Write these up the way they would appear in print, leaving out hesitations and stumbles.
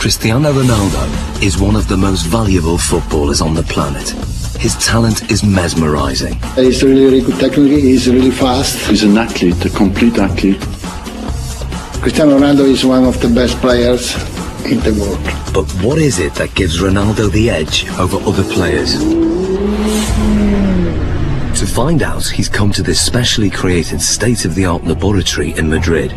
Cristiano Ronaldo is one of the most valuable footballers on the planet. His talent is mesmerizing. He's really good technically, he's really fast. He's an athlete, a complete athlete. Cristiano Ronaldo is one of the best players in the world. But what is it that gives Ronaldo the edge over other players? To find out, he's come to this specially created state-of-the-art laboratory in Madrid.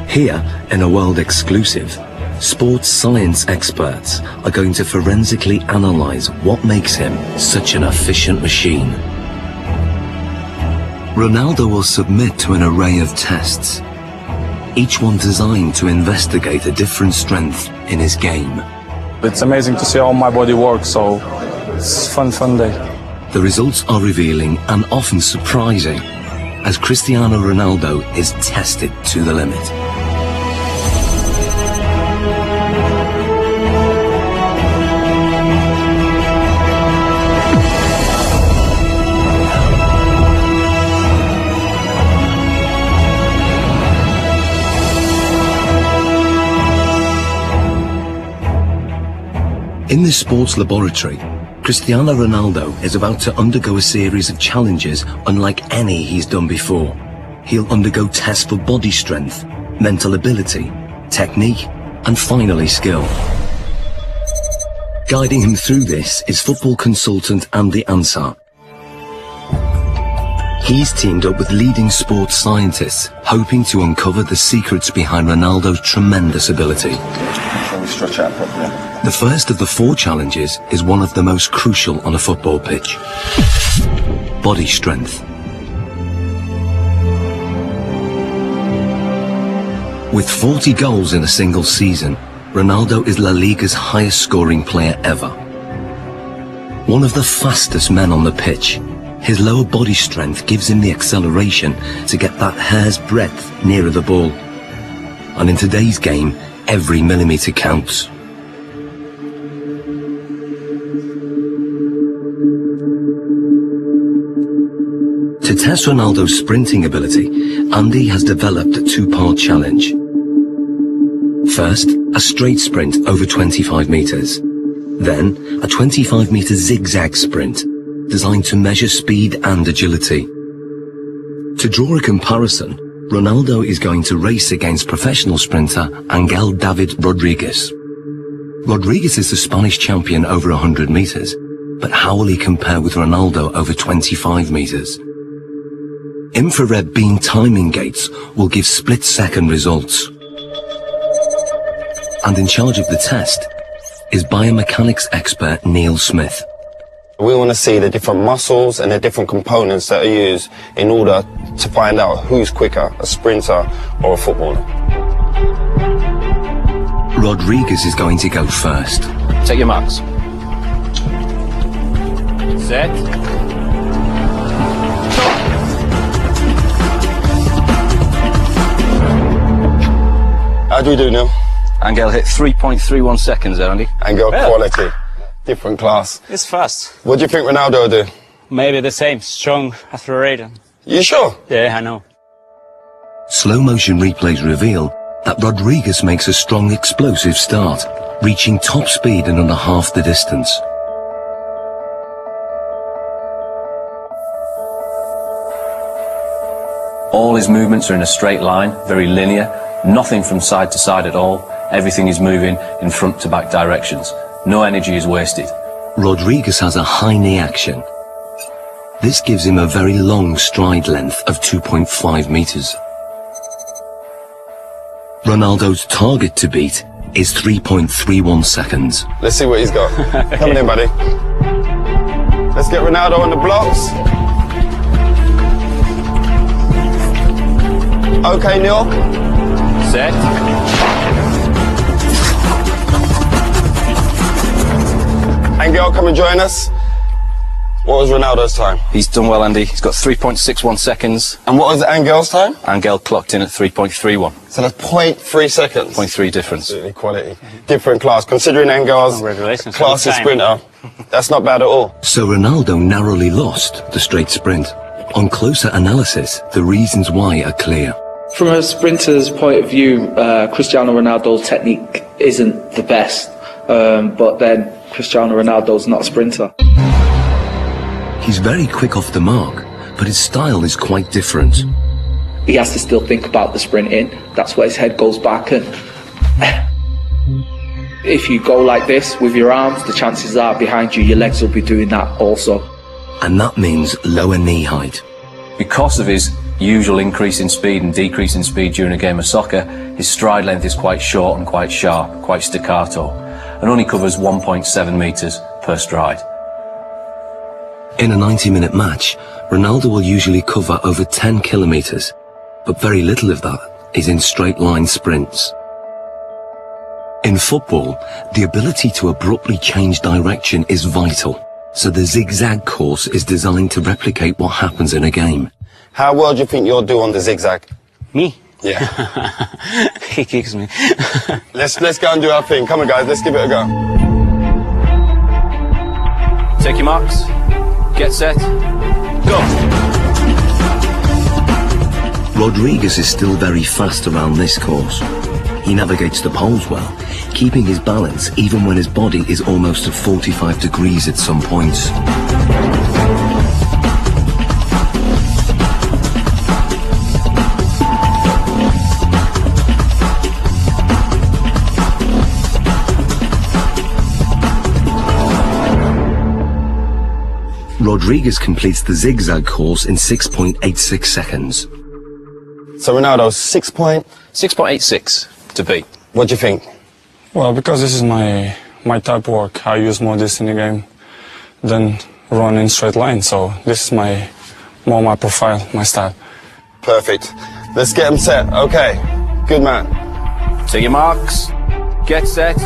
Here, in a world exclusive, sports science experts are going to forensically analyze what makes him such an efficient machine. Ronaldo will submit to an array of tests, each one designed to investigate a different strength in his game. It's amazing to see how my body works, so it's a fun day. The results are revealing and often surprising as Cristiano Ronaldo is tested to the limit. In this sports laboratory, Cristiano Ronaldo is about to undergo a series of challenges unlike any he's done before. He'll undergo tests for body strength, mental ability, technique, and finally skill. Guiding him through this is football consultant Andy Ansar. He's teamed up with leading sports scientists, hoping to uncover the secrets behind Ronaldo's tremendous ability. Stretch out properly. The first of the 4 challenges is one of the most crucial on a football pitch. Body strength. With 40 goals in a single season, Ronaldo is La Liga's highest scoring player ever. One of the fastest men on the pitch, his lower body strength gives him the acceleration to get that hair's breadth nearer the ball. And in today's game, every millimetre counts. To test Ronaldo's sprinting ability, Andy has developed a 2-part challenge. First, a straight sprint over 25 metres. Then, a 25-metre zigzag sprint, designed to measure speed and agility. To draw a comparison, Ronaldo is going to race against professional sprinter Angel David Rodriguez. Rodriguez is the Spanish champion over 100 metres, but how will he compare with Ronaldo over 25 metres? Infrared beam timing gates will give split-second results. And in charge of the test is biomechanics expert Neil Smith. We want to see the different muscles and the different components that are used in order to find out who's quicker, a sprinter or a footballer. Rodriguez is going to go first. Take your marks. Set. How do we do, Neil? Angel hit 3.31 seconds there, Andy. Angel quality. Different class. It's fast. What do you think Ronaldo will do? Maybe the same. Strong, accelerated. You sure? Yeah, I know. Slow motion replays reveal that Rodriguez makes a strong explosive start, reaching top speed in under half the distance. All his movements are in a straight line, very linear, nothing from side to side at all. Everything is moving in front to back directions. No energy is wasted. Rodriguez has a high knee action. This gives him a very long stride length of 2.5 metres. Ronaldo's target to beat is 3.31 seconds. Let's see what he's got. Come in, buddy. Let's get Ronaldo on the blocks. Okay, Neil. Set. Angel, come and join us. What was Ronaldo's time? He's done well, Andy. He's got 3.61 seconons. And what was Angel's time? Angel clocked in at 3.31. So that's 0.3 seconds. 0.3 difference. Absolutely quality. Different class. Considering Angel's classy sprinter, that's not bad at all. So Ronaldo narrowly lost the straight sprint. On closer analysis, the reasons why are clear. From a sprinter's point of view, Cristiano Ronaldo's technique isn't the best, but then Cristiano Ronaldo's not a sprinter. He's very quick off the mark, but his style is quite different. He has to still think about the sprinting. That's where his head goes back, and if you go like this with your arms, the chances are behind you, your legs will be doing that also. And that means lower knee height. Because of his usual increase in speed and decrease in speed during a game of soccer, his stride length is quite short and quite sharp, quite staccato, and only covers 1.7 metres per stride. In a 90-minute match, Ronaldo will usually cover over 10 kilometres, but very little of that is in straight-line sprints. In football, the ability to abruptly change direction is vital, so the zigzag course is designed to replicate what happens in a game. How well do you think you'll do on the zigzag? Me? Yeah. He kicks me. Let's go and do our thing. Come on, guys, let's give it a go. Take your marks. Get set. Go. Rodriguez is still very fast around this course. He navigates the poles well, keeping his balance even when his body is almost at 45 degrees at some points. Rodriguez completes the zigzag course in 6.86 seconds. So Ronaldo, 6.86 to beat. What do you think? Well, because this is my type of work, I use more this in the game than run in straight line. So this is more my profile, my style. Perfect. Let's get them set. Okay. Good man. Take your marks. Get set.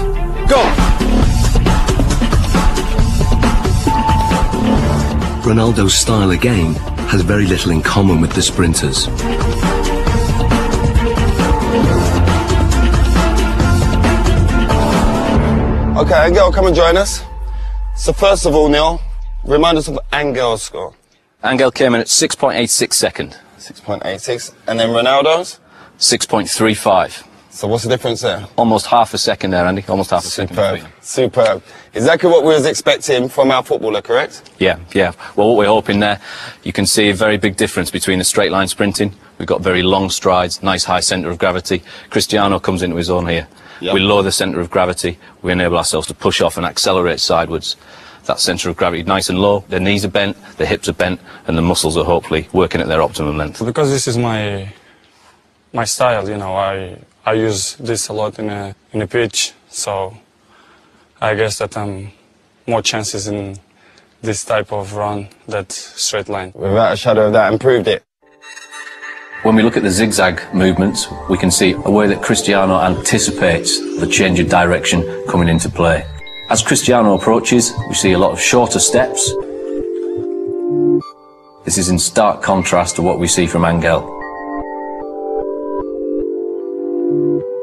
Go. Ronaldo's style of game has very little in common with the sprinters. Okay, Angel, come and join us. So first of all, Neil, remind us of Angel's score. Angel came in at 6.86 second. 6.86. And then Ronaldo's? 6.35. So what's the difference there? Almost half a second there, Andy. Almost half a second. Superb. Superb. Exactly what we was expecting from our footballer, correct? Yeah. Well, what we're hoping there, you can see a very big difference between the straight line sprinting. We've got very long strides, nice high centre of gravity. Cristiano comes into his own here. Yep. We lower the centre of gravity. We enable ourselves to push off and accelerate sidewards. That centre of gravity nice and low. Their knees are bent, their hips are bent, and the muscles are hopefully working at their optimum length. Because this is my style, you know, I use this a lot in a pitch, so I guess that I'm more chances in this type of run than straight line. Without a shadow of that, improved it. When we look at the zigzag movements, we can see a way that Cristiano anticipates the change of direction coming into play. As Cristiano approaches, we see a lot of shorter steps. This is in stark contrast to what we see from Angel.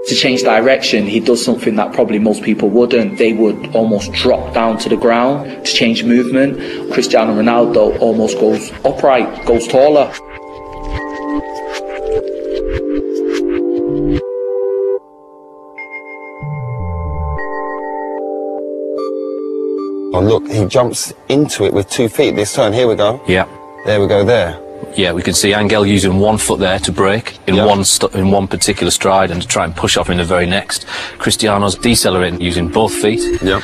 To change direction, he does something that probably most people wouldn't. They would almost drop down to the ground to change movement. Cristiano Ronaldo almost goes upright, goes taller. Oh, look, he jumps into it with 2 feet this turn. Here we go. Yeah. There we go there. Yeah, we can see Angel using 1 foot there to break in one particular stride and to try and push off in the very next. Cristiano's decelerating using both feet. Yeah.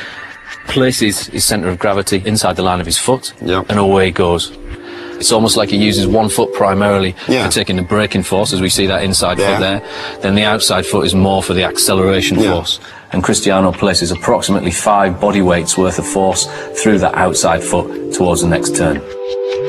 Places his centre of gravity inside the line of his foot. Yeah. And away he goes. It's almost like he uses 1 foot primarily Yeah. for taking the braking force, as we see that inside foot there. Then the outside foot is more for the acceleration force. And Cristiano places approximately 5 body weights worth of force through that outside foot towards the next turn.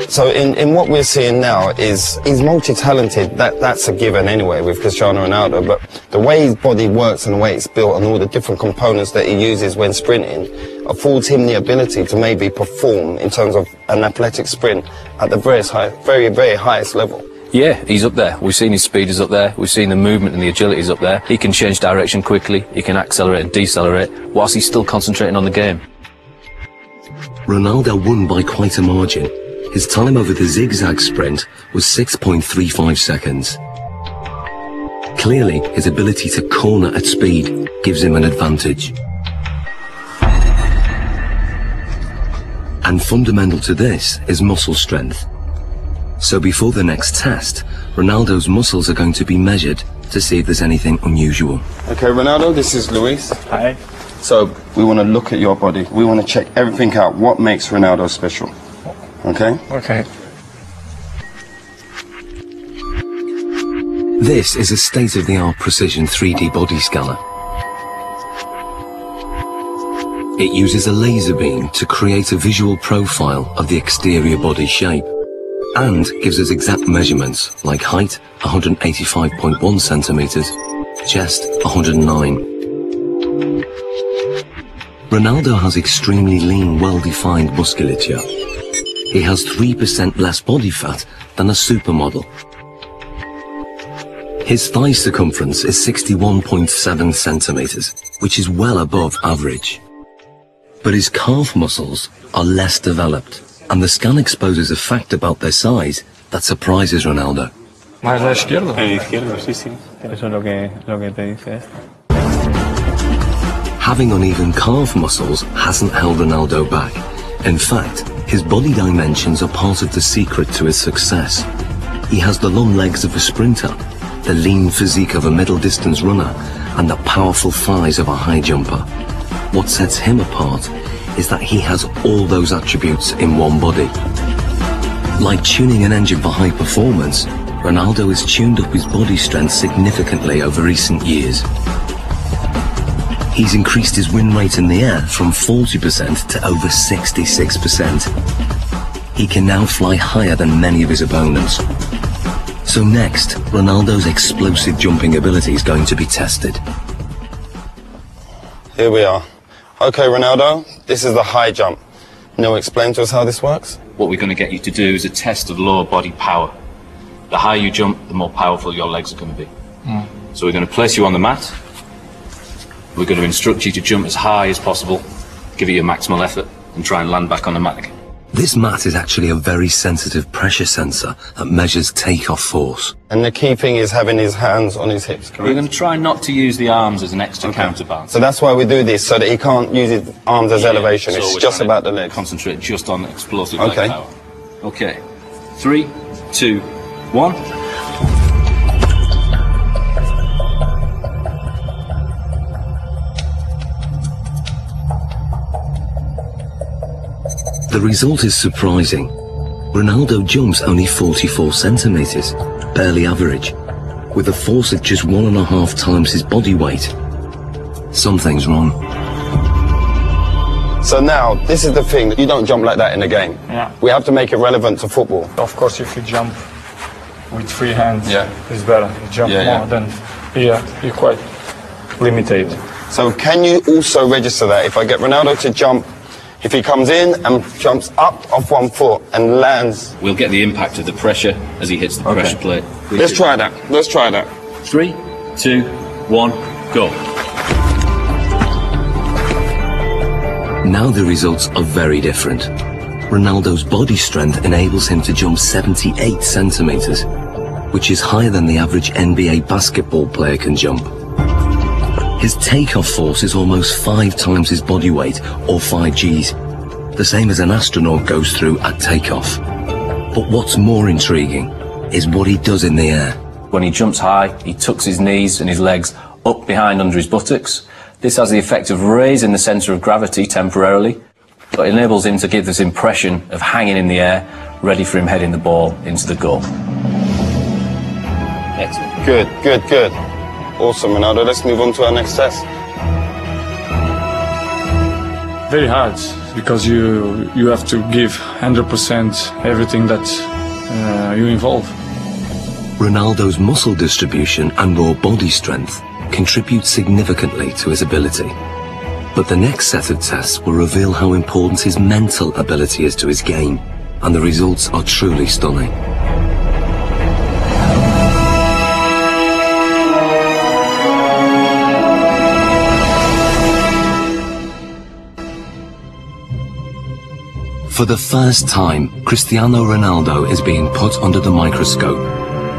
So in what we're seeing now is he's multi-talented. That's a given anyway with Cristiano Ronaldo. But the way his body works and the way it's built and all the different components that he uses when sprinting affords him the ability to maybe perform in terms of an athletic sprint at the very, very highest level. Yeah, he's up there. We've seen his speed is up there. We've seen the movement and the agility is up there. He can change direction quickly. He can accelerate and decelerate whilst he's still concentrating on the game. Ronaldo won by quite a margin. His time over the zigzag sprint was 6.35 seconds. Clearly, his ability to corner at speed gives him an advantage. And fundamental to this is muscle strength. So before the next test, Ronaldo's muscles are going to be measured to see if there's anything unusual. Okay, Ronaldo, this is Luis. Hi. So we want to look at your body. We want to check everything out. What makes Ronaldo special? Okay? Okay. This is a state-of-the-art precision 3D body scanner. It uses a laser beam to create a visual profile of the exterior body shape and gives us exact measurements like height 185.1 centimeters, chest 109. Ronaldo has extremely lean, well-defined musculature. He has 3% less body fat than a supermodel. His thigh circumference is 61.7 centimeters, which is well above average. But his calf muscles are less developed, and the scan exposes a fact about their size that surprises Ronaldo. ¿Más la izquierda? El izquierdo, sí, sí. Eso es lo que te dice esto. Having uneven calf muscles hasn't held Ronaldo back. In fact, his body dimensions are part of the secret to his success. He has the long legs of a sprinter, the lean physique of a middle-distance runner, and the powerful thighs of a high jumper. What sets him apart is that he has all those attributes in one body. Like tuning an engine for high performance, Ronaldo has tuned up his body strength significantly over recent years. He's increased his win rate in the air from 40% to over 66%. He can now fly higher than many of his opponents. So next, Ronaldo's explosive jumping ability is going to be tested. Here we are. Okay, Ronaldo, this is the high jump. Now explain to us how this works. What we're going to get you to do is a test of lower body power. The higher you jump, the more powerful your legs are going to be. So we're going to place you on the mat. We're going to instruct you to jump as high as possible, give it your maximal effort, and try and land back on the mat again. This mat is actually a very sensitive pressure sensor that measures takeoff force. And the key thing is having his hands on his hips, correct? We're going to try not to use the arms as an extra counterbalance. So that's why we do this, so that he can't use his arms as elevation. So it's just about the legs. Concentrate just on explosive leg power. Okay. 3, 2, 1. The result is surprising. Ronaldo jumps only 44 centimeters, barely average, with a force of just 1.5 times his body weight. Something's wrong. So now, this is the thing, you don't jump like that in a game. Yeah. We have to make it relevant to football. Of course, if you jump with free hands, it's better. You jump more than here, you're quite limited. So can you also register that? If I get Ronaldo to jump, if he comes in and jumps up off one foot and lands... We'll get the impact of the pressure as he hits the pressure plate. Let's try that. Let's try that. 3, 2, 1, go. Now the results are very different. Ronaldo's body strength enables him to jump 78 centimeters, which is higher than the average NBA basketball player can jump. His takeoff force is almost 5 times his body weight, or 5 Gs, the same as an astronaut goes through at takeoff. But what's more intriguing is what he does in the air. When he jumps high, he tucks his knees and his legs up behind under his buttocks. This has the effect of raising the centre of gravity temporarily, but enables him to give this impression of hanging in the air, ready for him heading the ball into the goal. Excellent. Good, good, good. Awesome, Ronaldo. Let's move on to our next test. Very hard, because you have to give 100% everything that you involve. Ronaldo's muscle distribution and raw body strength contribute significantly to his ability. But the next set of tests will reveal how important his mental ability is to his game, and the results are truly stunning. For the first time, Cristiano Ronaldo is being put under the microscope.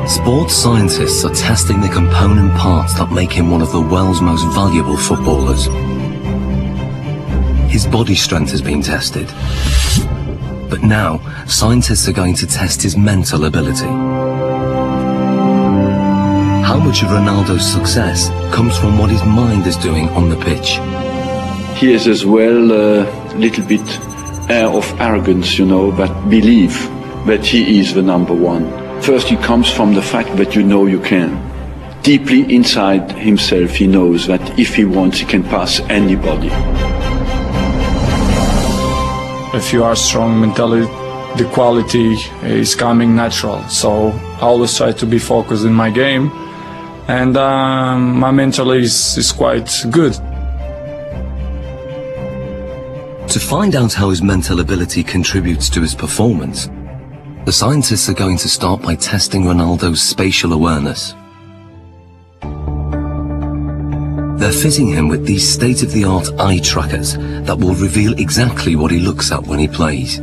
Sports scientists are testing the component parts that make him one of the world's most valuable footballers. His body strength has been tested. But now, scientists are going to test his mental ability. How much of Ronaldo's success comes from what his mind is doing on the pitch? He is as well a little bit air of arrogance, you know, but believe that he is the number one. First, it comes from the fact that you know you can. Deeply inside himself, he knows that if he wants, he can pass anybody. If you are strong mentally, the quality is coming natural. So I always try to be focused in my game, and my mental is quite good. To find out how his mental ability contributes to his performance, the scientists are going to start by testing Ronaldo's spatial awareness. They're fitting him with these state-of-the-art eye trackers that will reveal exactly what he looks at when he plays.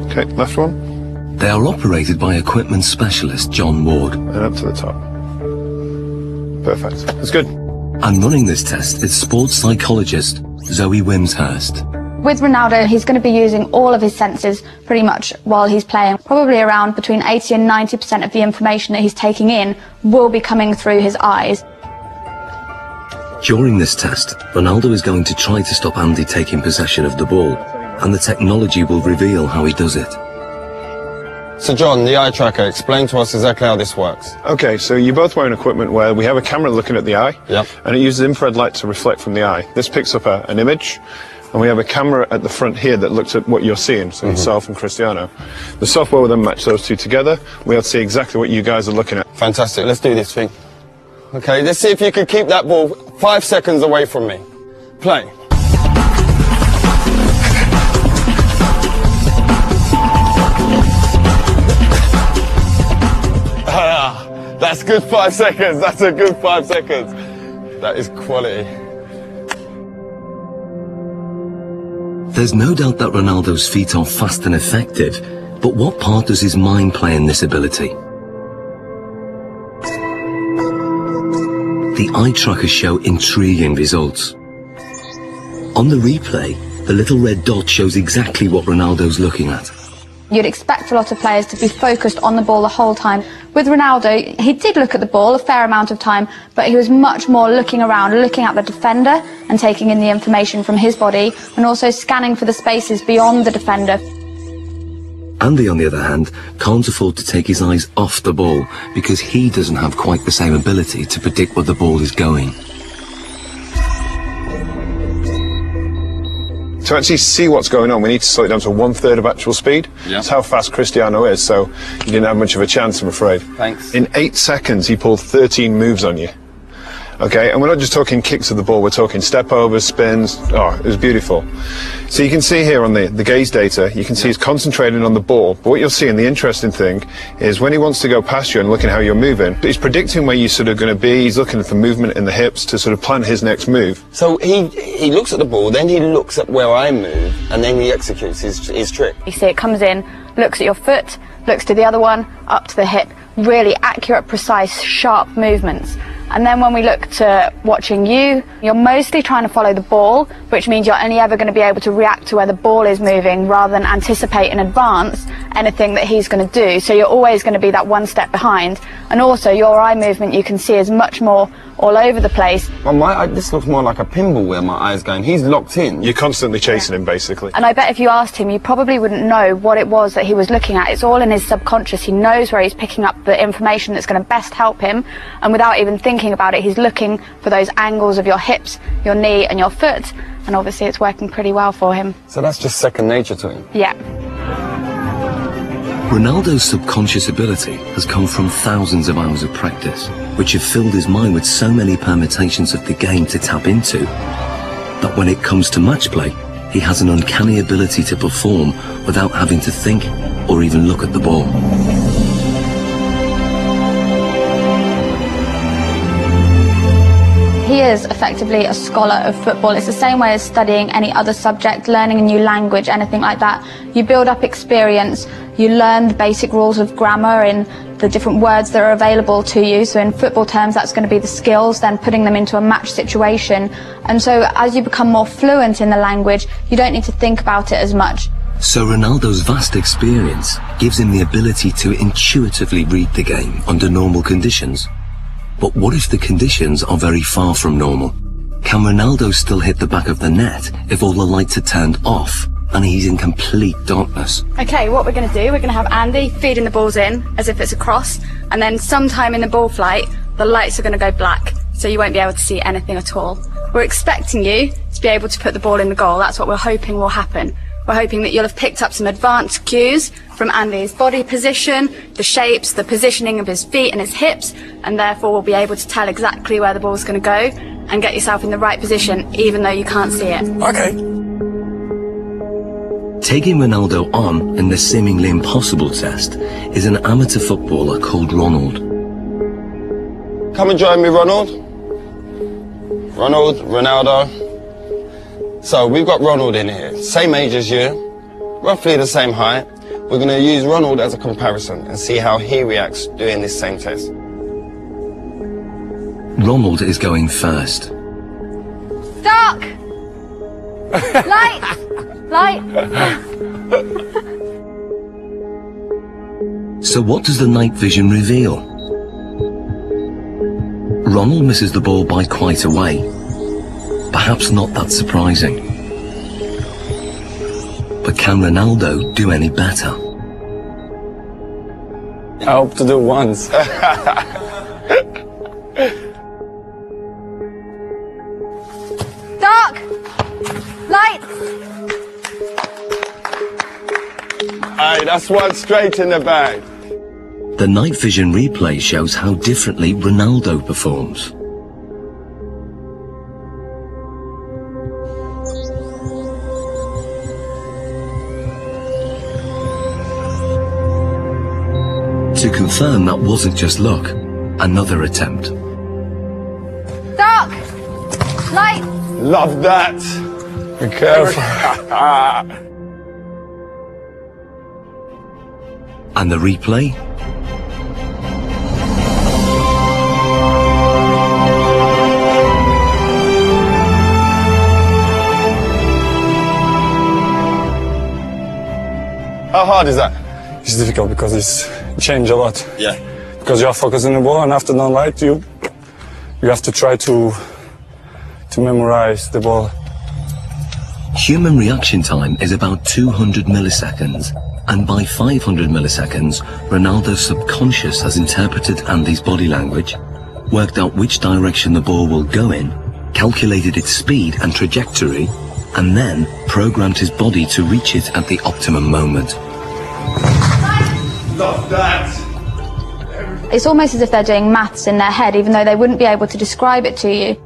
Okay, left one. They are operated by equipment specialist John Ward. And up to the top. Perfect. That's good. And running this test is sports psychologist Zoe Wimshurst. With Ronaldo, he's going to be using all of his senses pretty much while he's playing. Probably around between 80 and 90% of the information that he's taking in will be coming through his eyes. During this test, Ronaldo is going to try to stop Andy taking possession of the ball, and the technology will reveal how he does it. So John, the eye tracker, explain to us exactly how this works. Okay, so you're both wearing equipment where we have a camera looking at the eye, and it uses infrared light to reflect from the eye. This picks up an image, and we have a camera at the front here that looks at what you're seeing, so yourself and Cristiano. The software will then match those two together. We'll see exactly what you guys are looking at. Fantastic, let's do this thing. Okay, let's see if you can keep that ball 5 seconds away from me. Play. That's good 5 seconds, that's a good 5 seconds. That is quality. There's no doubt that Ronaldo's feet are fast and effective, but what part does his mind play in this ability? The eye trackers show intriguing results. On the replay, the little red dot shows exactly what Ronaldo's looking at. You'd expect a lot of players to be focused on the ball the whole time. With Ronaldo, he did look at the ball a fair amount of time, but he was much more looking around, looking at the defender and taking in the information from his body, and also scanning for the spaces beyond the defender. Andy, on the other hand, can't afford to take his eyes off the ball because he doesn't have quite the same ability to predict where the ball is going. To actually see what's going on, we need to slow it down to 1/3 of actual speed. That's how fast Cristiano is, so you didn't have much of a chance, I'm afraid. Thanks. In 8 seconds, he pulled 13 moves on you. Okay, and we're not just talking kicks of the ball, we're talking step overs, spins. Oh, it was beautiful. So you can see here on the gaze data, you can see he's concentrating on the ball, but what you'll see, and the interesting thing, is when he wants to go past you and looking how you're moving, he's predicting where you're sort of going to be, he's looking for movement in the hips to sort of plan his next move. So he looks at the ball, then he looks at where I move, and then he executes his trick. You see it comes in, looks at your foot, looks to the other one, up to the hip. Really accurate, precise, sharp movements. And then when we look to watching you, you're mostly trying to follow the ball, which means you're only ever going to be able to react to where the ball is moving rather than anticipate in advance anything that he's going to do. So you're always going to be that one step behind. And also your eye movement you can see is much more all over the place. Well, this looks more like a pinball where my eye's going. He's locked in. You're constantly chasing him, basically. And I bet if you asked him, you probably wouldn't know what it was that he was looking at. It's all in his subconscious. He knows where he's picking up the information that's going to best help him. And without even thinking about it, he's looking for those angles of your hips, your knee and your foot. And obviously it's working pretty well for him. So that's just second nature to him? Yeah. Ronaldo's subconscious ability has come from thousands of hours of practice, which have filled his mind with so many permutations of the game to tap into, that when it comes to match play, he has an uncanny ability to perform without having to think or even look at the ball. He he is effectively a scholar of football. It's the same way as studying any other subject, learning a new language, anything like that. You build up experience, you learn the basic rules of grammar in the different words that are available to you. So in football terms, that's going to be the skills, then putting them into a match situation. And so as you become more fluent in the language, you don't need to think about it as much. So Ronaldo's vast experience gives him the ability to intuitively read the game under normal conditions. But what if the conditions are very far from normal? Can Ronaldo still hit the back of the net if all the lights are turned off and he's in complete darkness? Okay, what we're going to do, we're going to have Andy feeding the balls in as if it's a cross, and then sometime in the ball flight, the lights are going to go black, so you won't be able to see anything at all. We're expecting you to be able to put the ball in the goal. That's what we're hoping will happen. We're hoping that you'll have picked up some advanced cues from Andy's body position, the shapes, the positioning of his feet and his hips, and therefore will be able to tell exactly where the ball's going to go and get yourself in the right position, even though you can't see it. Okay. Taking Ronaldo on in the seemingly impossible test is an amateur footballer called Ronald. Come and join me, Ronald. Ronaldo. So we've got Ronald in here, same age as you, roughly the same height. We're going to use Ronald as a comparison and see how he reacts doing this same test. Ronald is going first. Dark! Light! Light! So what does the night vision reveal? Ronald misses the ball by quite a way. Perhaps not that surprising. But can Ronaldo do any better? I hope to do once. Dark! Light! Hey, that's one straight in the bag. The night vision replay shows how differently Ronaldo performs. To confirm that wasn't just luck, another attempt. Dark! Light! Love that. Be careful. And the replay? How hard is that? It's difficult because it's changed a lot. Yeah. Because you are focusing the ball, and after the light, you have to try to memorize the ball. Human reaction time is about 200 milliseconds, and by 500 milliseconds, Ronaldo's subconscious has interpreted Andy's body language, worked out which direction the ball will go in, calculated its speed and trajectory, and then programmed his body to reach it at the optimum moment. Love that. It's almost as if they're doing maths in their head, even though they wouldn't be able to describe it to you.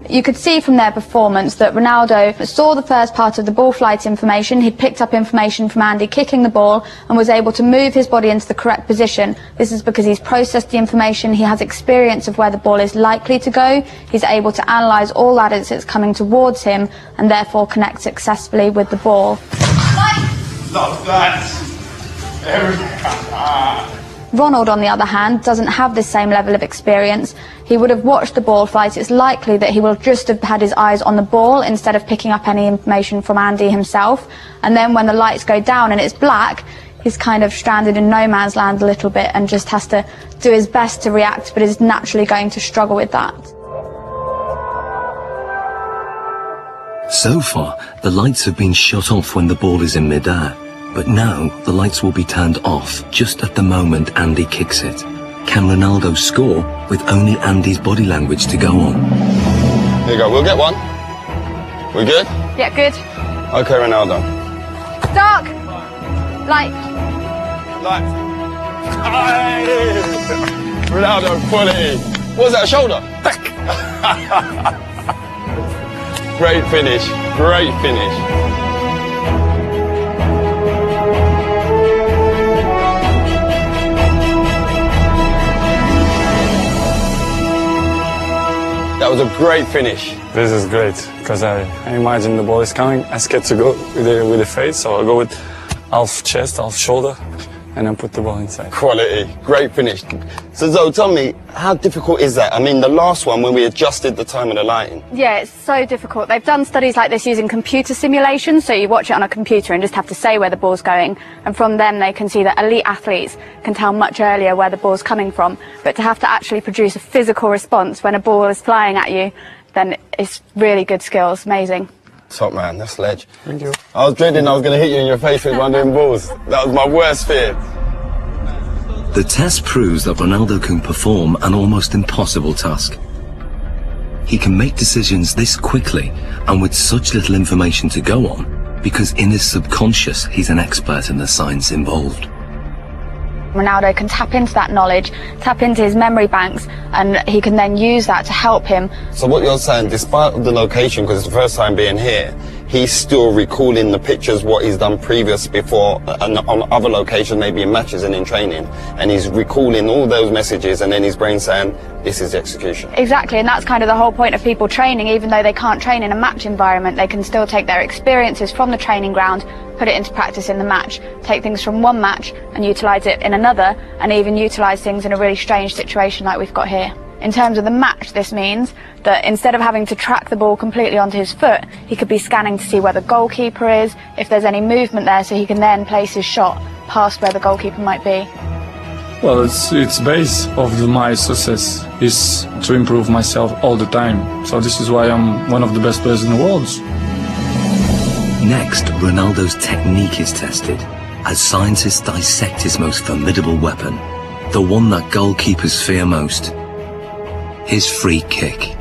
You could see from their performance that Ronaldo saw the first part of the ball flight information. He'd picked up information from Andy kicking the ball and was able to move his body into the correct position. This is because he's processed the information, he has experience of where the ball is likely to go, he's able to analyse all that as it's coming towards him and therefore connect successfully with the ball. Love that. Ronald, on the other hand, doesn't have this same level of experience. He would have watched the ball flight. It's likely that he will just have had his eyes on the ball instead of picking up any information from Andy himself. And then when the lights go down and it's black, he's kind of stranded in no man's land a little bit and just has to do his best to react, but is naturally going to struggle with that. So far, the lights have been shut off when the ball is in midair. But now, the lights will be turned off just at the moment Andy kicks it. Can Ronaldo score with only Andy's body language to go on? Here you go, we'll get one. We good? Yeah, good. Okay, Ronaldo. Dark! Light! Light. Hey! Ronaldo, fully. What was that, a shoulder? Great finish, great finish. That That was a great finish. This is great, because I imagine the ball is coming. I scared to go with the face, so I'll go with half chest, half shoulder, and then put the ball inside. Quality. Great finish. So Zoe, tell me, how difficult is that? I mean, the last one, when we adjusted the time of the lighting. Yeah, it's so difficult. They've done studies like this using computer simulations, so you watch it on a computer and just have to say where the ball's going, and from them they can see that elite athletes can tell much earlier where the ball's coming from. But to have to actually produce a physical response when a ball is flying at you, then it's really good skills. Amazing. Top man, that's ledge. Thank you. I was dreading I was going to hit you in your face with one of them balls. That was my worst fear. The test proves that Ronaldo can perform an almost impossible task. He can make decisions this quickly and with such little information to go on because in his subconscious he's an expert in the science involved. Ronaldo can tap into that knowledge, tap into his memory banks, and he can then use that to help him. So what you're saying, despite the location, because it's the first time being here, he's still recalling the pictures, what he's done previous before, and on other locations, maybe in matches and in training, and he's recalling all those messages, and then his brain saying, this is the execution. Exactly, and that's kind of the whole point of people training. Even though they can't train in a match environment, they can still take their experiences from the training ground, put it into practice in the match, take things from one match and utilise it in another, and even utilise things in a really strange situation like we've got here. In terms of the match, this means that instead of having to track the ball completely onto his foot, he could be scanning to see where the goalkeeper is, if there's any movement there, so he can then place his shot past where the goalkeeper might be. Well, it's base of my success is to improve myself all the time. So this is why I'm one of the best players in the world. Next, Ronaldo's technique is tested as scientists dissect his most formidable weapon, the one that goalkeepers fear most, his free kick.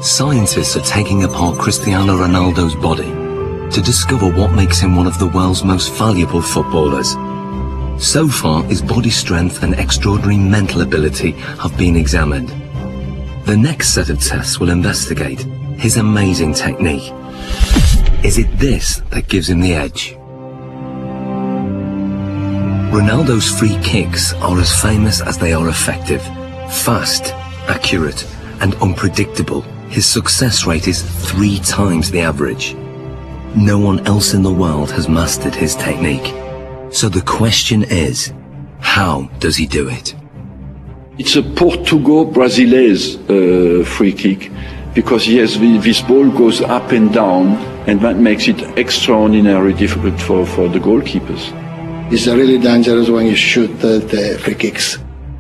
Scientists are taking apart Cristiano Ronaldo's body to discover what makes him one of the world's most valuable footballers. So far, his body strength and extraordinary mental ability have been examined. The next set of tests will investigate his amazing technique. Is it this that gives him the edge? Ronaldo's free kicks are as famous as they are effective. Fast, accurate, and unpredictable. His success rate is 3 times the average. No one else in the world has mastered his technique. So the question is, how does he do it? It's a Portugal-Brazilese free kick, because yes, this ball goes up and down, and that makes it extraordinarily difficult for the goalkeepers. It's really dangerous when you shoot the free kicks.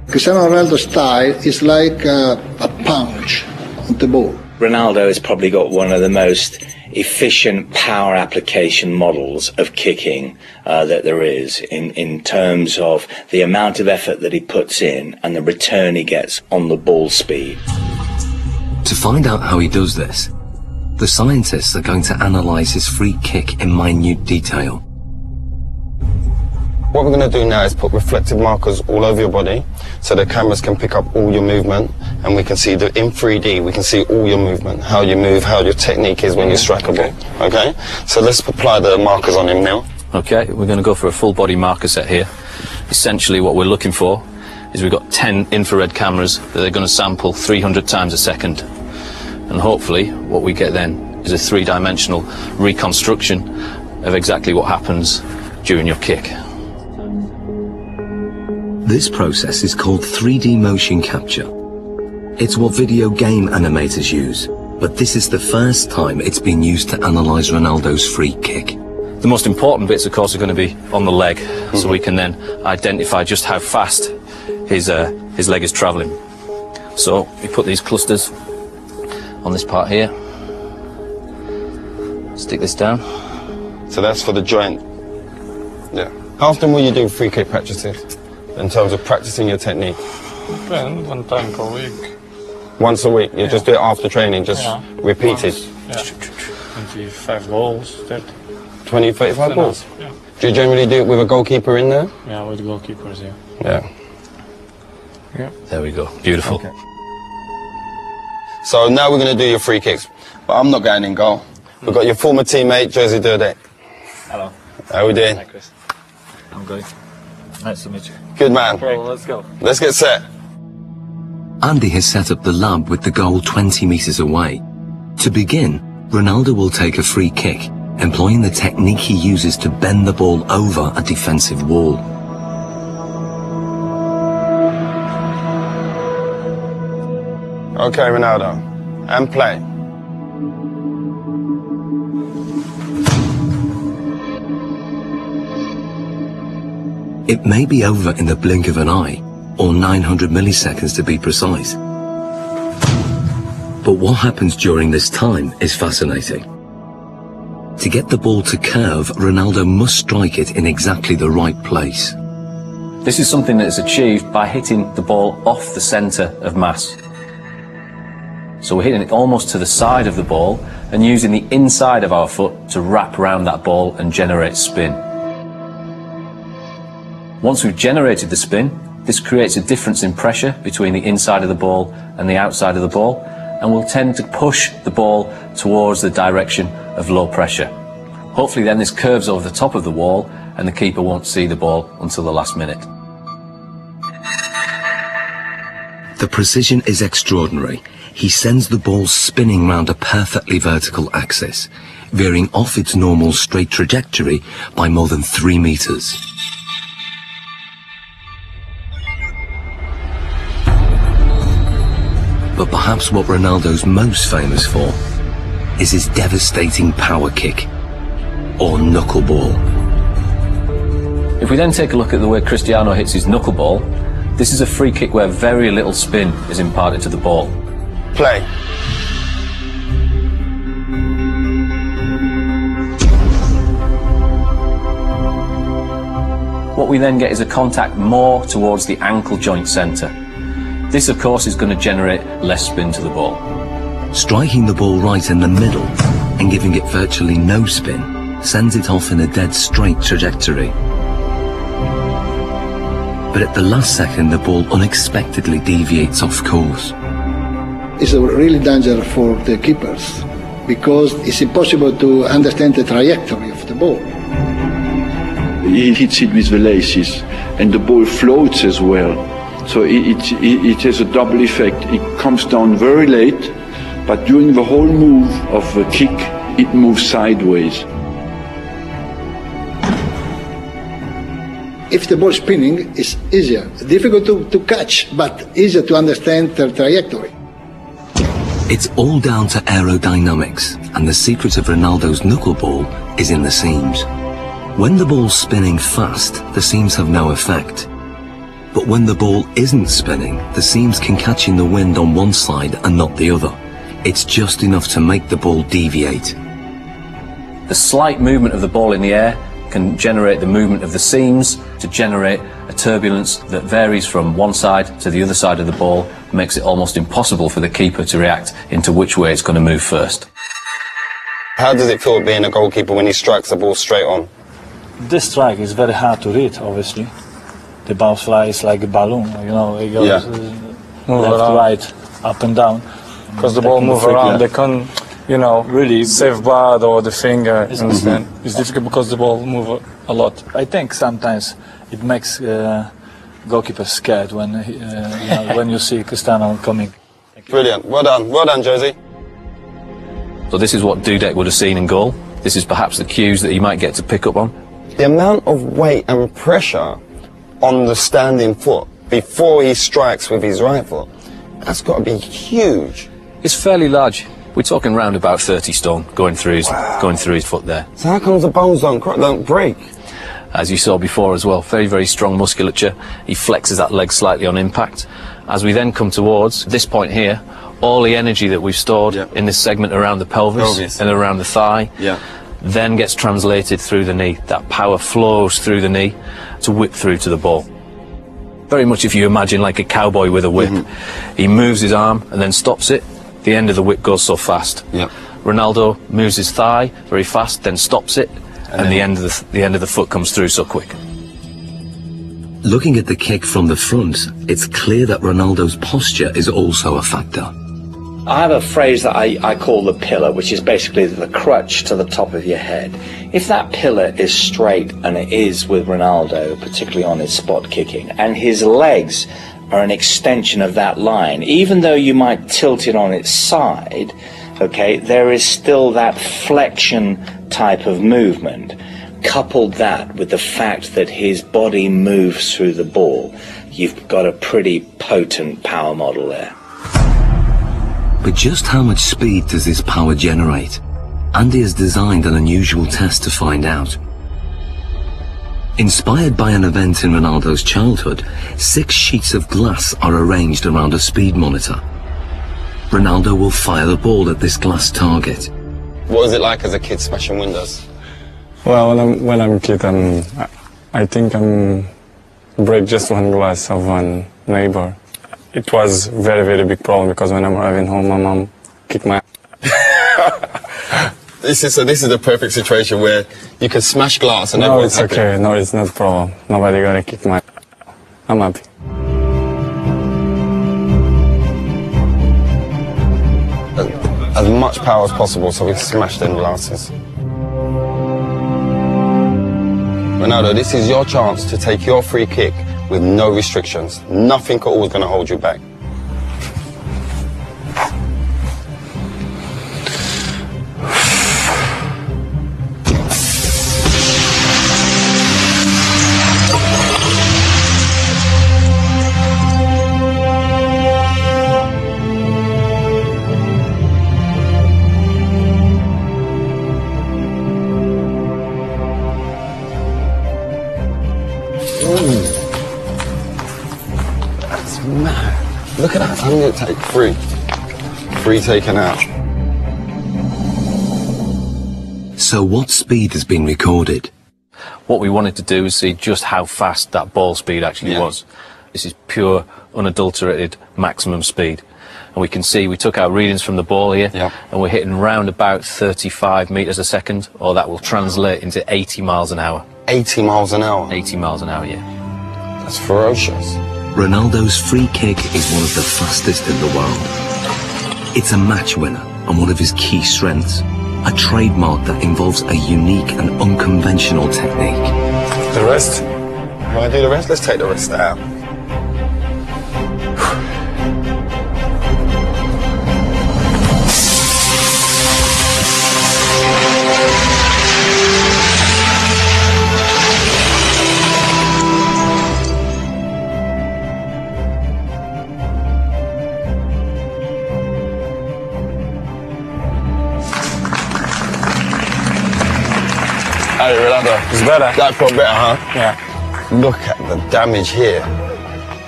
Cristiano Ronaldo's style is like a punch on the ball. Ronaldo has probably got one of the most efficient power application models of kicking that there is in terms of the amount of effort that he puts in and the return he gets on the ball speed. To find out how he does this, the scientists are going to analyse his free kick in minute detail. What we're going to do now is put reflective markers all over your body so the cameras can pick up all your movement, and we can see that in 3D we can see all your movement, how you move, how your technique is when you strike a ball. Okay? So let's apply the markers on him now. Okay, we're going to go for a full body marker set here. Essentially what we're looking for is we've got 10 infrared cameras that are going to sample 300 times a second. And hopefully what we get then is a 3-dimensional reconstruction of exactly what happens during your kick. This process is called 3D motion capture. It's what video game animators use, but this is the first time it's been used to analyse Ronaldo's free kick. The most important bits, of course, are going to be on the leg, so we can then identify just how fast his leg is travelling. So we put these clusters on this part here, stick this down. So that's for the joint. Yeah. How often will you do free kick practices in terms of practicing your technique? Depends, 1 time per week. Once a week? You just do it after training, just repeat it? Yeah. 25 goals, 30. 20, 35 balls? Yeah. Do you generally do it with a goalkeeper in there? Yeah, with goalkeepers, yeah. Yeah. There we go. Beautiful. Okay. So now we're going to do your free kicks. But I'm not going in goal. We've got your former teammate, Jersey Durdek. Hello. How we doing? Hi, Chris. I'm good. Nice to meet you. Good man. Well, let's go. Let's get set. Andy has set up the lab with the goal 20 metres away. To begin, Ronaldo will take a free kick, employing the technique he uses to bend the ball over a defensive wall. Okay, Ronaldo. And play. It may be over in the blink of an eye, or 900 milliseconds to be precise. But what happens during this time is fascinating. To get the ball to curve, Ronaldo must strike it in exactly the right place. This is something that is achieved by hitting the ball off the centre of mass. So we're hitting it almost to the side of the ball and using the inside of our foot to wrap around that ball and generate spin. Once we've generated the spin, this creates a difference in pressure between the inside of the ball and the outside of the ball, and will tend to push the ball towards the direction of low pressure. Hopefully then this curves over the top of the wall and the keeper won't see the ball until the last minute. The precision is extraordinary. He sends the ball spinning round a perfectly vertical axis, veering off its normal straight trajectory by more than 3 meters. But perhaps what Ronaldo's most famous for is his devastating power kick, or knuckleball. If we then take a look at the way Cristiano hits his knuckleball, this is a free kick where very little spin is imparted to the ball. Play. What we then get is a contact more towards the ankle joint centre. This, of course, is going to generate less spin to the ball. Striking the ball right in the middle and giving it virtually no spin sends it off in a dead straight trajectory. But at the last second, the ball unexpectedly deviates off course. It's a really danger for the keepers because it's impossible to understand the trajectory of the ball. He hits it with the laces and the ball floats as well. So it has a double effect. It comes down very late, but during the whole move of the kick, it moves sideways. If the ball is spinning, it's easier. Difficult to catch, but easier to understand the trajectory. It's all down to aerodynamics, and the secret of Ronaldo's knuckleball is in the seams. When the ball's spinning fast, the seams have no effect. But when the ball isn't spinning, the seams can catch in the wind on one side and not the other. It's just enough to make the ball deviate. The slight movement of the ball in the air can generate the movement of the seams to generate a turbulence that varies from one side to the other side of the ball, makes it almost impossible for the keeper to react into which way it's going to move first. How does it feel being a goalkeeper when he strikes the ball straight on? This strike is very hard to read, obviously. The ball flies like a balloon, you know, it goes left, right, up and down. Because the ball moves around, they can't, you know, really save bad or the finger, understand? It's difficult because the ball moves a lot. I think sometimes it makes goalkeepers scared when, you know, when you see Cristiano coming. Brilliant, well done Jersey. So this is what Dudek would have seen in goal. This is perhaps the cues that he might get to pick up on. The amount of weight and pressure on the standing foot before he strikes with his right foot, that's got to be huge. It's fairly large. We're talking round about 30 stone going through his foot there. So how comes the bones don't break? As you saw before as well, very, very strong musculature. He flexes that leg slightly on impact. As we then come towards this point here, all the energy that we've stored in this segment around the pelvis and around the thigh then gets translated through the knee. That power flows through the knee to whip through to the ball. Very much if you imagine like a cowboy with a whip. He moves his arm and then stops it. The end of the whip goes so fast. Ronaldo moves his thigh very fast, then stops it, and the end of the foot comes through so quick. Looking at the kick from the front, it's clear that Ronaldo's posture is also a factor. I have a phrase that I call the pillar, which is basically the crutch to the top of your head. If that pillar is straight, and it is with Ronaldo, particularly on his spot kicking, and his legs are an extension of that line, even though you might tilt it on its side, okay, there is still that flexion type of movement. Couple that with the fact that his body moves through the ball, you've got a pretty potent power model there. But just how much speed does this power generate? Andy has designed an unusual test to find out. Inspired by an event in Ronaldo's childhood, 6 sheets of glass are arranged around a speed monitor. Ronaldo will fire the ball at this glass target. What was it like as a kid smashing windows? Well, when I'm a kid, I think I'm break just one glass of one neighbor. It was very, very big problem because when I'm arriving home, my mom kicked my This is the perfect situation where you can smash glass and no, everyone's it's okay. No, it's not a problem. Nobody gonna kick my I'm happy. As much power as possible so we smash them glasses. Ronaldo, this is your chance to take your free kick with no restrictions. Nothing at all is going to hold you back. That's mad. Look at that. I'm going to take 3. 3 taken out. So what speed has been recorded? What we wanted to do is see just how fast that ball speed actually was. This is pure, unadulterated maximum speed. And we can see we took our readings from the ball here, and we're hitting round about 35 metres a second, or that will translate into 80 miles an hour. 80 miles an hour? 80 miles an hour, yeah. That's ferocious. Ronaldo's free kick is one of the fastest in the world. It's a match winner and one of his key strengths, a trademark that involves a unique and unconventional technique. The rest? You want to do the rest? Let's take the rest out. Hey, Ronaldo. It's better. That felt better, huh? Yeah. Look at the damage here.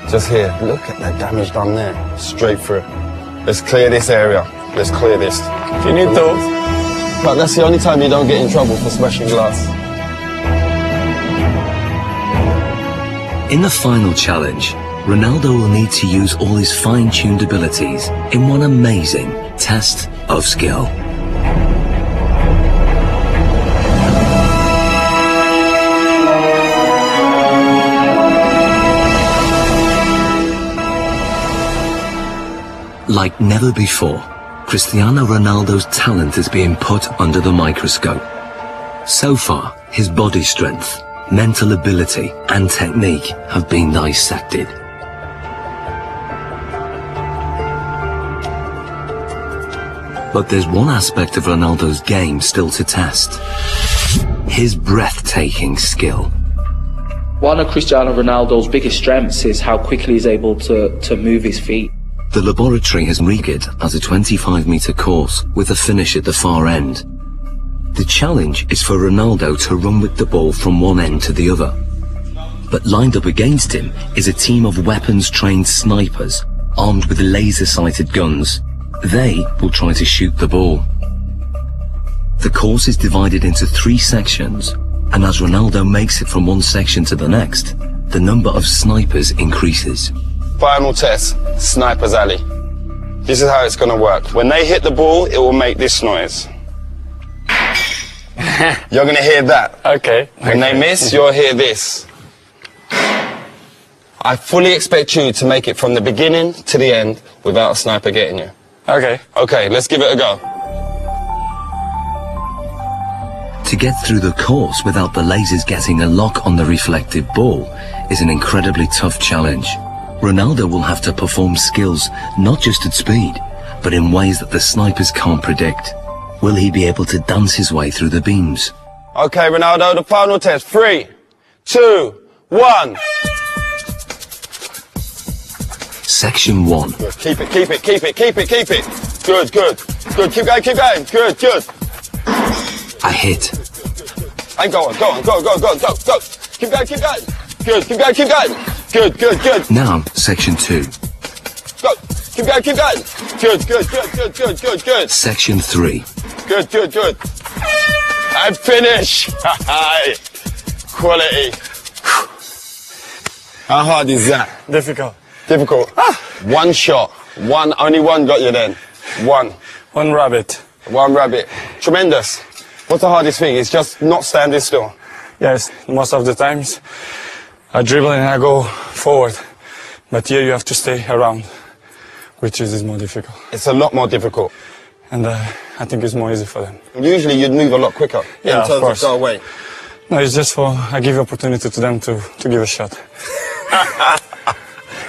Just here. Look at the damage done there. Straight through. Let's clear this area. Let's clear this. Finito. But that's the only time you don't get in trouble for smashing glass. In the final challenge, Ronaldo will need to use all his fine-tuned abilities in one amazing test of skill. Like never before, Cristiano Ronaldo's talent is being put under the microscope. So far, his body strength, mental ability and technique have been dissected. But there's one aspect of Ronaldo's game still to test: his breathtaking skill. One of Cristiano Ronaldo's biggest strengths is how quickly he's able to move his feet. The laboratory has rigged as a 25-metre course with a finish at the far end. The challenge is for Ronaldo to run with the ball from one end to the other. But lined up against him is a team of weapons-trained snipers armed with laser-sighted guns. They will try to shoot the ball. The course is divided into 3 sections, and as Ronaldo makes it from one section to the next, the number of snipers increases. Final test, Sniper's Alley. This is how it's going to work. When they hit the ball, it will make this noise. You're going to hear that. Okay. When they miss, you'll hear this. I fully expect you to make it from the beginning to the end without a sniper getting you. Okay. Okay, let's give it a go. To get through the course without the lasers getting a lock on the reflective ball is an incredibly tough challenge. Ronaldo will have to perform skills not just at speed, but in ways that the snipers can't predict. Will he be able to dance his way through the beams? Okay, Ronaldo, the final test. 3, 2, 1. Section 1. Good. Keep it, keep it, keep it, keep it, keep it. Good, good, good. Keep going, keep going. Good, good. A hit. And go on, go on, go, go, go, go, go. Keep going, keep going. Good, keep going, keep going. Good, good, good. Now, section 2. Go. Keep going, keep going. Good, good, good, good, good, good, good. Section 3. Good, good, good. And finish. Quality. How hard is that? Difficult. Difficult. One shot. Only one got you then. One. One rabbit. One rabbit. Tremendous. What's the hardest thing? It's just not standing still. Yes, most of the times I dribble and I go forward. But here you have to stay around, which is more difficult. It's a lot more difficult. And I think it's more easy for them. Usually you'd move a lot quicker Yeah, in terms of go away. No, it's just I give opportunity to them to give a shot.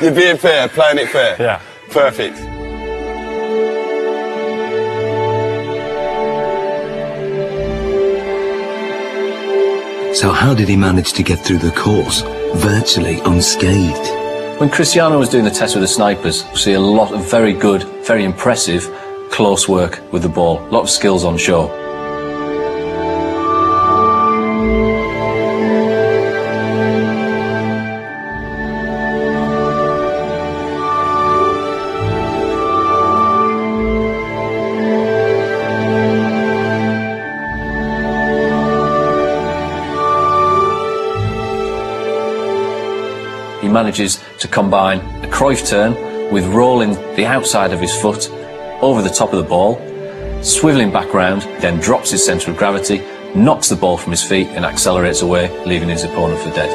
You're being fair, playing it fair. Yeah. Perfect. So how did he manage to get through the course, virtually unscathed? When Cristiano was doing the test with the snipers, we see a lot of very good, very impressive, close work with the ball. A lot of skills on show. He manages to combine a Cruyff turn with rolling the outside of his foot over the top of the ball, swivelling back round, then drops his centre of gravity, knocks the ball from his feet and accelerates away, leaving his opponent for dead.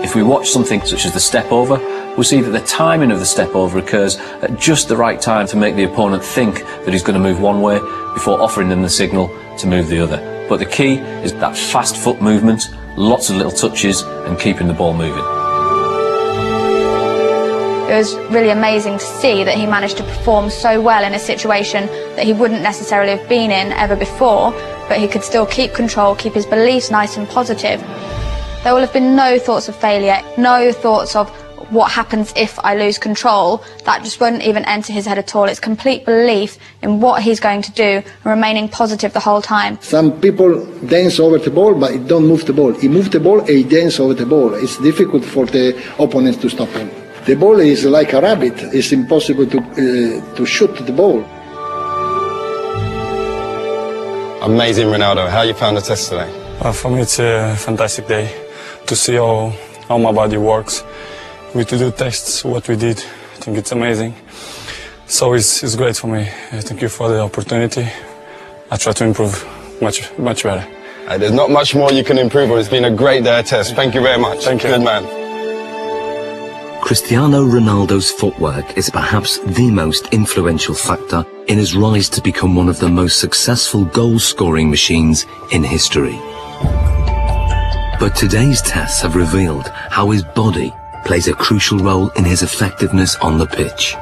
If we watch something such as the step over, we'll see that the timing of the step over occurs at just the right time to make the opponent think that he's going to move one way before offering them the signal to move the other. But the key is that fast foot movement, lots of little touches and keeping the ball moving. It was really amazing to see that he managed to perform so well in a situation that he wouldn't necessarily have been in ever before, but he could still keep control, keep his beliefs nice and positive. There will have been no thoughts of failure, no thoughts of what happens if I lose control. That just wouldn't even enter his head at all. It's complete belief in what he's going to do and remaining positive the whole time. Some people dance over the ball, but he don't move the ball. He moves the ball and he dance over the ball. It's difficult for the opponents to stop him. The ball is like a rabbit. It's impossible to shoot the ball. Amazing, Ronaldo. How you found the test today? For me, it's a fantastic day to see how my body works. We to do tests, what we did. I think it's amazing. So it's great for me. Thank you for the opportunity. I try to improve much better. There's not much more you can improve on. It's been a great day of test. Thank you very much. Thank you. Good man. Cristiano Ronaldo's footwork is perhaps the most influential factor in his rise to become one of the most successful goal-scoring machines in history. But today's tests have revealed how his body plays a crucial role in his effectiveness on the pitch.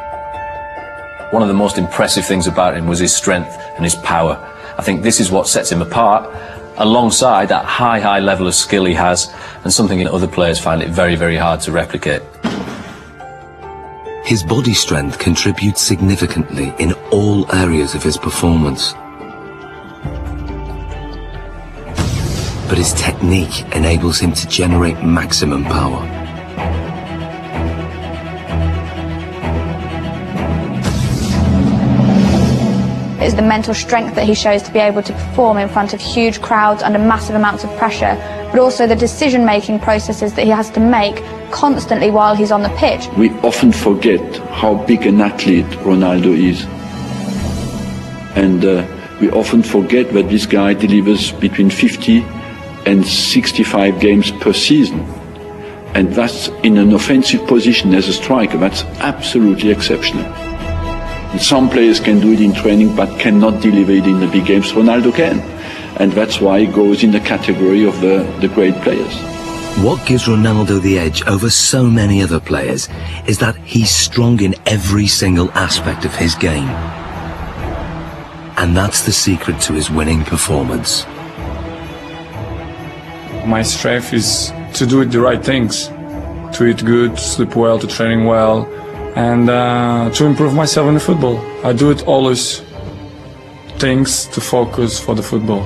One of the most impressive things about him was his strength and his power. I think this is what sets him apart, alongside that high level of skill he has, and something that other players find it very, very hard to replicate. His body strength contributes significantly in all areas of his performance. But his technique enables him to generate maximum power. It's the mental strength that he shows to be able to perform in front of huge crowds under massive amounts of pressure, but also the decision-making processes that he has to make constantly while he's on the pitch. We often forget how big an athlete Ronaldo is. And we often forget that this guy delivers between 50 and 65 games per season. And that's in an offensive position as a striker. That's absolutely exceptional. Some players can do it in training but cannot deliver it in the big games. Ronaldo can. And that's why he goes in the category of the great players. What gives Ronaldo the edge over so many other players is that he's strong in every single aspect of his game. And that's the secret to his winning performance. My strength is to do the right things, to eat good, to sleep well, to training well, and to improve myself in the football. I do it always things to focus for the football.